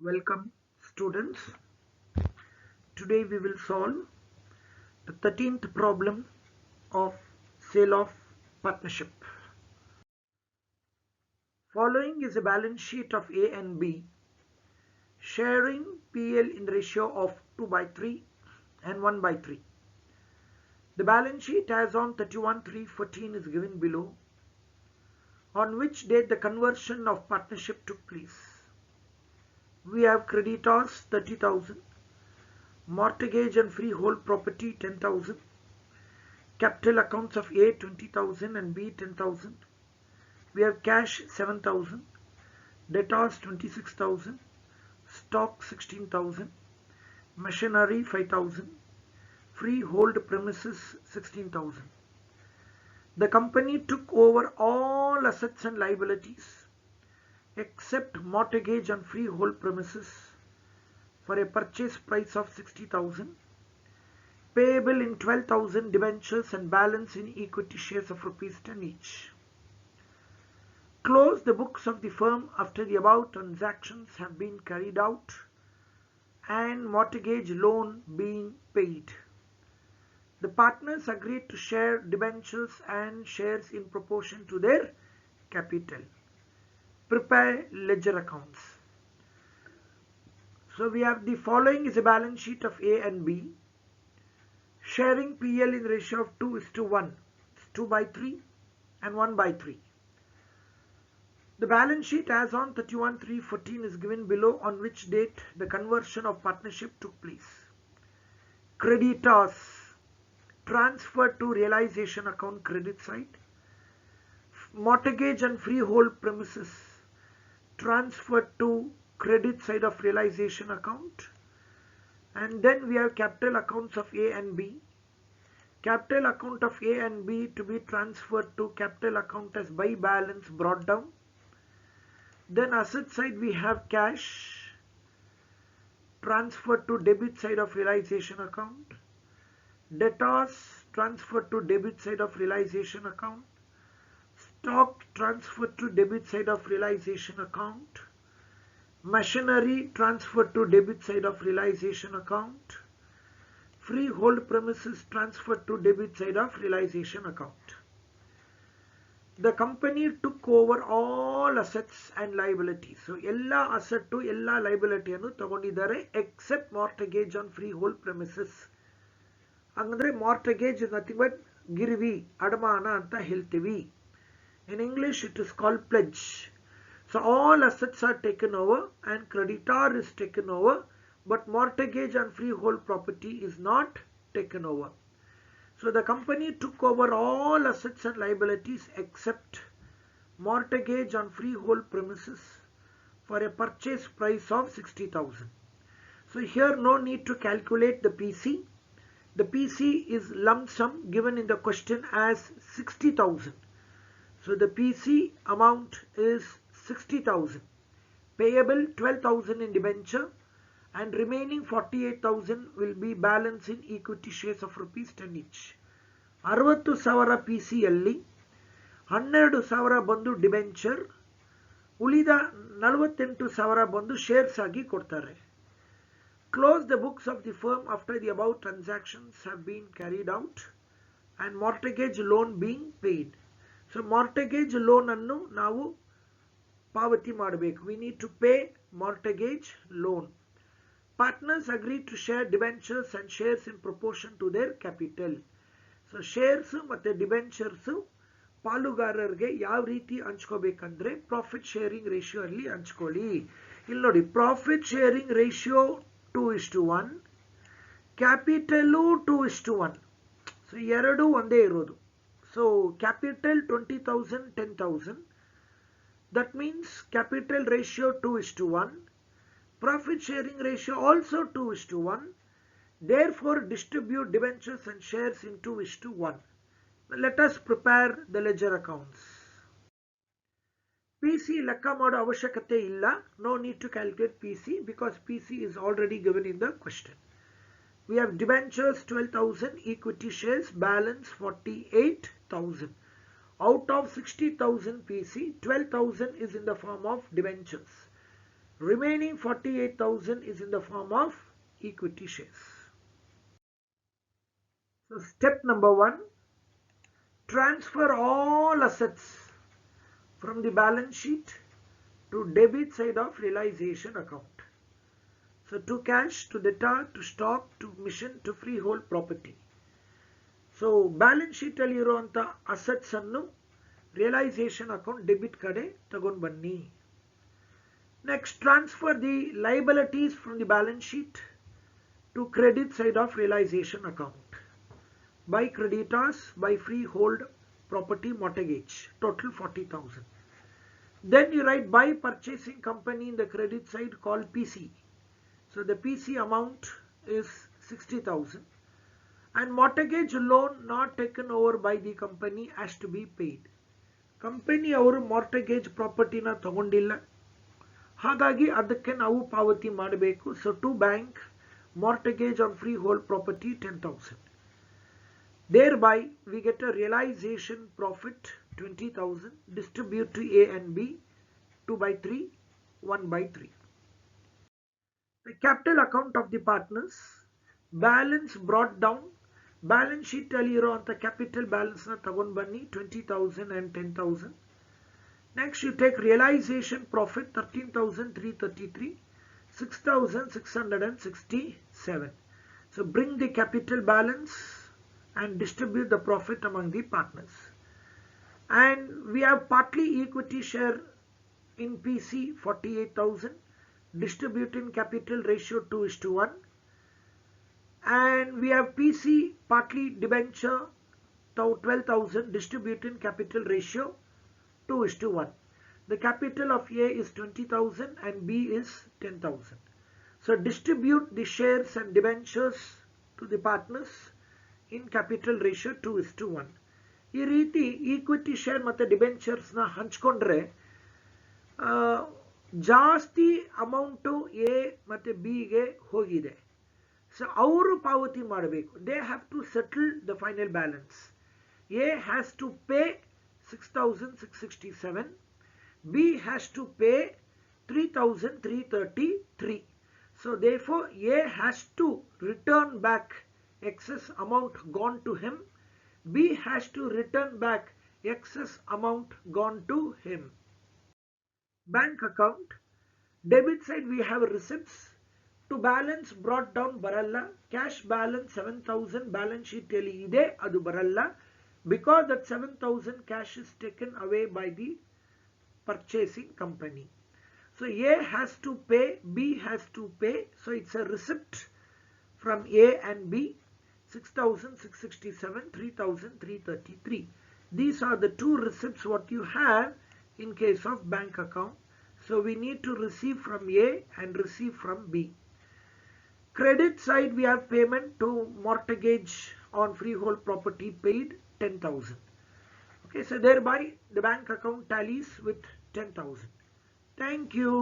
Welcome students. Today we will solve the 13th problem of sale of partnership. Following is a balance sheet of A and B sharing PL in the ratio of 2/3 and 1/3. The balance sheet as on 31/3/14 is given below, on which date the conversion of partnership took place. We have creditors 30,000, mortgage and freehold property 10,000, capital accounts of A 20,000 and B 10,000. We have cash 7,000, debtors 26,000, stock 16,000, machinery 5,000, freehold premises 16,000. The company took over all assets and liabilities except mortgage and freehold premises for a purchase price of 60,000, payable in 12,000 debentures and balance in equity shares of ₹10 each. Close the books of the firm after the above transactions have been carried out and mortgage loan being paid. The partners agreed to share debentures and shares in proportion to their capital. Prepare ledger accounts. So we have the following is a balance sheet of A and B sharing PL in the ratio of 2:1, 2/3 and 1/3. The balance sheet as on 31/3/14 is given below, on which date the conversion of partnership took place. Creditors transferred to realization account credit side. Mortgage and freehold premises transferred to credit side of realization account. And then we have capital accounts of A and B. Capital account of A and B to be transferred to capital account as by balance brought down. Then asset side we have cash transferred to debit side of realization account. Debtors transferred to debit side of realization account. Stock transferred to debit side of realization account. Machinery transferred to debit side of realization account. Freehold premises transferred to debit side of realization account. The company took over all assets and liabilities. So ella asset to ella liability annu tagondidare except mortgage on freehold premises. Hangandre mortgage is nothing but girvi, adamana anta heltivi. In English it is called pledge. So all assets are taken over and creditor is taken over, but mortgage and freehold property is not taken over. So the company took over all assets and liabilities except mortgage on freehold premises for a purchase price of 60,000. So here no need to calculate the PC. The PC is lump sum given in the question as 60,000. So the PC amount is 60,000, payable 12,000 in debenture, and remaining 48,000 will be balance in equity shares of ₹10 each. 60,000 PC ಯಲ್ಲಿ 12,000 ಬಂದು debenture, ಉಳಿದ 48,000 ಬಂದು shares ಆಗಿ ಕೊಡ್ತಾರೆ. Close the books of the firm after the above transactions have been carried out and mortgage loan being paid. So mortgage loan annu ನಾವು ಪಾವತಿ ಮಾಡಬೇಕು. We need to pay mortgage loan. Partners agreed to share debentures and shares in proportion to their capital. So shares ಮತ್ತೆ debentures ಪಾಲುಗಾರರಿಗೆ ಯಾವ ರೀತಿ ಹಂಚ್ಕೋಬೇಕಂದ್ರೆ profit sharing ratio ಅಲ್ಲಿ ಹಂಚ್ಕೊಳ್ಳಿ. ಇಲ್ಲಿ ನೋಡಿ profit sharing ratio 2:1, capital 2:1. So ಎರಡು ಒಂದೇ ಇರೋದು. So capital 20,000, 10,000. That means capital ratio 2:1. Profit sharing ratio also 2:1. Therefore distribute debentures and shares in 2:1. Let us prepare the ledger accounts. PC ಲೆಕ್ಕ ಮಾಡೋ ಅವಶ್ಯಕತೆ ಇಲ್ಲ. No need to calculate PC because PC is already given in the question. We have debentures 12,000, equity shares balance 48,000. Out of 60,000 PC, 12,000 is in the form of debentures. Remaining 48,000 is in the form of equity shares. So step number 1, transfer all assets from the balance sheet to debit side of realization account. So to cash, to debtor, to stock, to mission, to freehold property. So balance sheet ಅಲ್ಲಿ ಇರುವಂತ assets ಅನ್ನು realization account debit ಕಡೆ ತಗೊಂಡು ಬನ್ನಿ. Next, transfer the liabilities from the balance sheet to credit side of realization account. By creditors, by freehold property mortgage, total 40,000. Then you write by purchasing company in the credit side called PC. So the PC amount is 60,000. And mortgage loan not taken over by the company has to be paid. Company ಅವರು mortgage property ನ ತಗೊಂಡಿಲ್ಲ, ಹಾಗಾಗಿ ಅದಕ್ಕೆ ನಾವು ಪಾವತಿ ಮಾಡಬೇಕು. So to bank, mortgage on freehold property 10,000. Thereby we get a realization profit 20,000. Distribute to A and B 2/3, 1/3. The capital account of the partners, balance brought down. Balance sheet ಅಲ್ಲಿ ಇರುವಂತ capital balance ನ ತಗೊಂಡು ಬನ್ನಿ 20,000 and 10,000. Next you take realization profit 13,333, 6,667. So bring the capital balance and distribute the profit among the partners. And we have partly equity share in PC 48,000. Distribute in capital ratio 2:1. And we have PC partly debenture 12,000. Distribute in capital ratio 2:1. The capital of A is 20,000 and B is 10,000. So distribute the shares and debentures to the partners in capital ratio 2:1. ಈ ರೀತಿ equity share ಮತ್ತು ಡಿಬೆಂಚರ್ಸ್ನ ಹಂಚ್ಕೊಂಡ್ರೆ ಜಾಸ್ತಿ amount A ಮತ್ತು ಬಿಗೆ ಹೋಗಿದೆ. So ಅವರು ಪಾವತಿ ಮಾಡಬೇಕು. They have to settle the final balance. A has to pay 6,667. B has to pay 3,333. So therefore A has to return back excess amount gone to him. B has to return back excess amount gone to him. Bank account. Debit side we have receipts. To balance brought down baralla. Cash balance 7,000 balance sheet ಅಲ್ಲಿ ಇದೆ, ಅದು ಬರಲ್ಲ. Because that 7,000 cash is taken away by the purchasing company. So A has to pay, B has to pay. So it's a receipt from A and B. 6,667, 3,333. These are the two receipts what you have in case of bank account. So we need to receive from A and receive from B. Credit side we have payment to mortgage on freehold property paid 10,000. Okay, so thereby the bank account tallies with 10,000. Thank you.